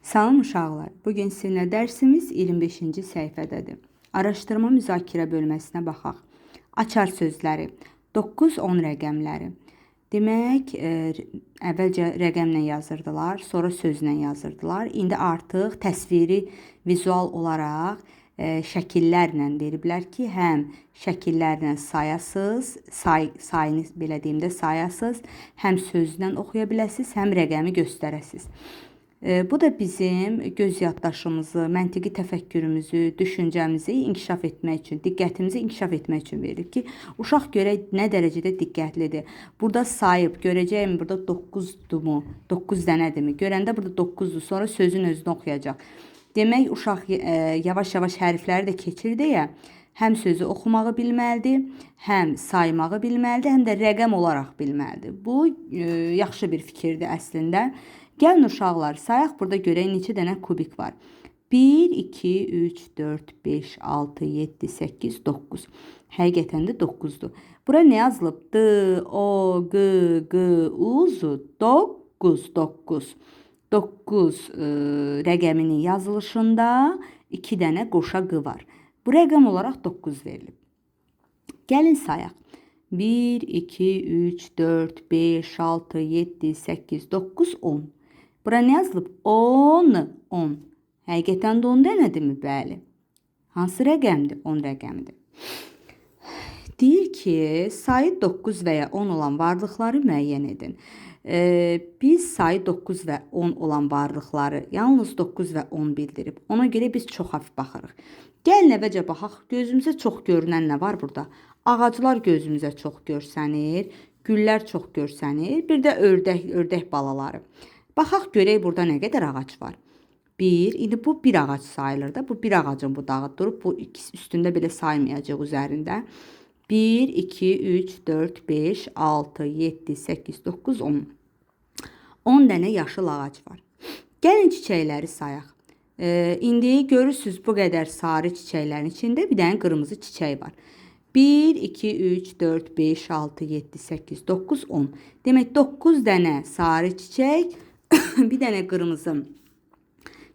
Salam uşaqlar. Bugün sizinlə dərsimiz 25-ci səhifədədir. Araşdırma müzakirə bölməsinə baxaq. Açar sözləri, 9-10 rəqəmləri. Demək, əvvəlcə rəqəmlə yazırdılar, sonra sözlə yazırdılar. İndi artıq təsviri, vizual olaraq şəkillərlə veriblər ki, həm şəkillərlə sayasız, sayını belə deyim də sayasız, həm sözlə oxuya biləsiniz, həm rəqəmi göstərəsiniz. Bu da bizim göz yaddaşımızı, məntiqi təfəkkürümüzü, düşüncəmizi inkişaf etmək üçün, diqqətimizi inkişaf etmək üçün verir ki, uşaq görək nə dərəcədə diqqətlidir. Burada sayıb, görəcəyim burada 9-durmu, 9 dənədirmi? Görəndə burada 9-dur, sonra sözün özünü oxuyacaq. Demək, uşaq yavaş-yavaş hərfləri də keçir deyə, həm sözü oxumağı bilməlidir, həm saymağı bilməlidir, həm də rəqəm olaraq bilməlidir. Bu, yaxşı bir fikirdir əslində. Gəlin uşaqlar, sayaq burada görək neçə dənə kubik var. 1, 2, 3, 4, 5, 6, 7, 8, 9. Həqiqətən də 9-dur. Bura nə yazılıb? D, O, Q, Q, U, 9, 9. 9 rəqəminin yazılışında 2 dənə qoşa Q var. Bu rəqəm olaraq 9 verilib. Gəlin sayaq. 1, 2, 3, 4, 5, 6, 7, 8, 9, 10. Bura nə yazılıb? 10, 10. Həqiqətən də 10 dənədirmi? Bəli. Hansı rəqəmdir? 10 rəqəmdir. Deyir ki, sayı 9 və ya 10 olan varlıqları müəyyən edin. Biz sayı 9 və 10 olan varlıqları yalnız 9 və 10 bildirib. Ona görə biz çox hafif baxırıq. Gəlin əvvəlcə baxaq, gözümüzə çox görünən nə var burada? Ağaclar gözümüzə çox görsənir, güllər çox görsənir, bir də ördək balaları. Baxaq görək burada nə qədər ağac var. 1, indi bu bir ağac sayılır da, bu bir ağacın budağı durub, bu ikisi üstündə belə saymayacaq üzərində. 1, 2, 3, 4, 5, 6, 7, 8, 9, 10. 10 dənə yaşıl ağac var. Gəlin çiçəkləri sayaq. İndi görürsünüz bu qədər sarı çiçəklərin içində bir dənə qırmızı çiçək var. 1, 2, 3, 4, 5, 6, 7, 8, 9, 10. Demək 9 dənə sarı çiçək, bir dənə qırmızı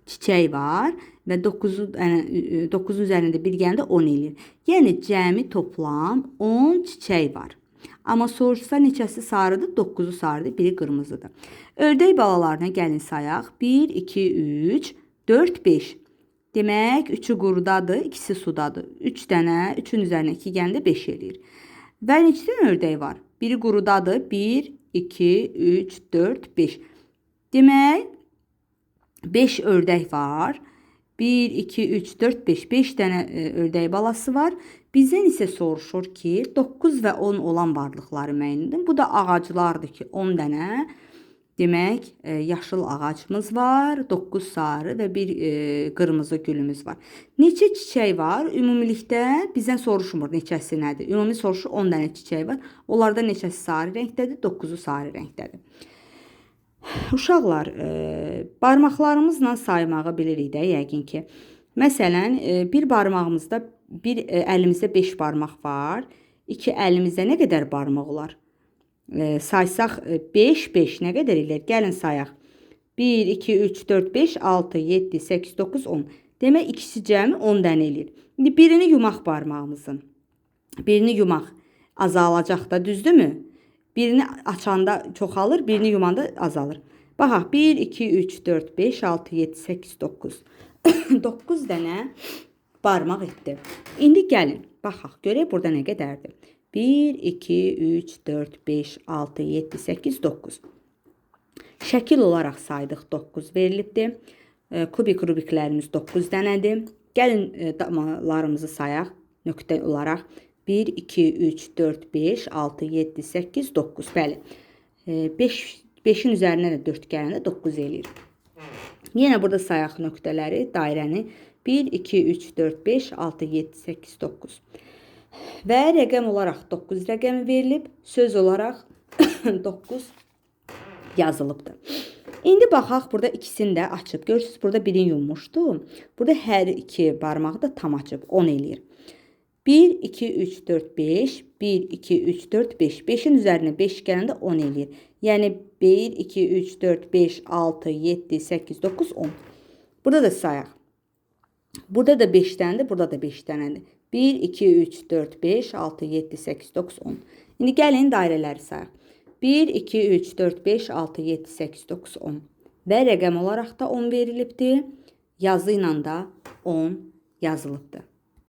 çiçək var və 9 üzərində bir gəndə 10 eləyir. Yəni cəmi toplam 10 çiçək var. Amma soruşsa neçəsi sarıdır? 9'u sarıdır, biri qırmızıdır. Ördək balalarına gəlin sayaq. 1, 2, 3, 4, 5. Demək 3'ü qurudadır, ikisi sudadır. 3 dənə, 3'ün üzərinə 2 gəndə 5 eləyir. Və neçə dənə ördək var? Biri qurudadır. 1, 2, 3, 4, 5. Demək 5 ördək var. 1, 2, 3, 4, 5. 5 dənə ördək balası var. Bizdən isə soruşur ki, 9 və 10 olan varlıqları müəyyən edin. Bu da ağaclardır ki, 10 dənə. Demək, yaşıl ağacımız var, 9 sarı və bir qırmızı gülümüz var. Neçə çiçək var? Ümumilikdə bizdən soruşmur neçəsi nədir. Ümumi soruşur 10 dənə çiçək var. Onlardan neçəsi sarı rəngdədir, 9'u sarı rəngdədir. Uşaqlar, barmaqlarımızla saymağı bilirik də yəqin ki. Məsələn, bir barmağımızda, bir əlimizdə 5 barmaq var. 2 əlimizdə nə qədər barmaq olar? Saysaq 5, 5 nə qədər eləyir? Gəlin sayaq. 1, 2, 3, 4, 5, 6, 7, 8, 9, 10. Demək ikisi cəmi 10 dənə eləyir. İndi birini yumaq barmağımızın. Birini yumaq azalacaq da, düzdürmü? Birini açanda çoxalır, birini yumanda azalır. Baxaq, 1, 2, 3, 4, 5, 6, 7, 8, 9. 9 dənə barmaq etdi. İndi gəlin, baxaq, görək burada nə qədərdir. 1, 2, 3, 4, 5, 6, 7, 8, 9. Şəkil olaraq saydıq 9 verilibdir. Rubiklərimiz 9 dənədir. Gəlin damalarımızı sayaq nöqtə olaraq. 1, 2, 3, 4, 5, 6, 7, 8, 9. Bəli. 5'in üzərinə də 4 gələndə 9 eləyir. Yenə burada sayaq nöqtələri, dairəni. 1, 2, 3, 4, 5, 6, 7, 8, 9. Və rəqəm olaraq 9 rəqəmi verilib. Söz olaraq 9 yazılıbdır. İndi baxaq, burada ikisini də açıb. Görürsünüz, burada birini yummuşdu. Burada hər iki barmağı da tam açıb. 10 eləyir. 1, 2, 3, 4, 5. 1, 2, 3, 4, 5. 5'in üzərinə 5 gələndə 10 eləyir. Yəni 1, 2, 3, 4, 5, 6, 7, 8, 9, 10. Burada da sayaq. Burada da 5 dənədir, burada da 5 dənədir. 1, 2, 3, 4, 5, 6, 7, 8, 9, 10. İndi gəlin dairələri sayaq. 1, 2, 3, 4, 5, 6, 7, 8, 9, 10. Və rəqəm olaraq da 10 verilibdir. Yazı ilə də 10 yazılıbdır.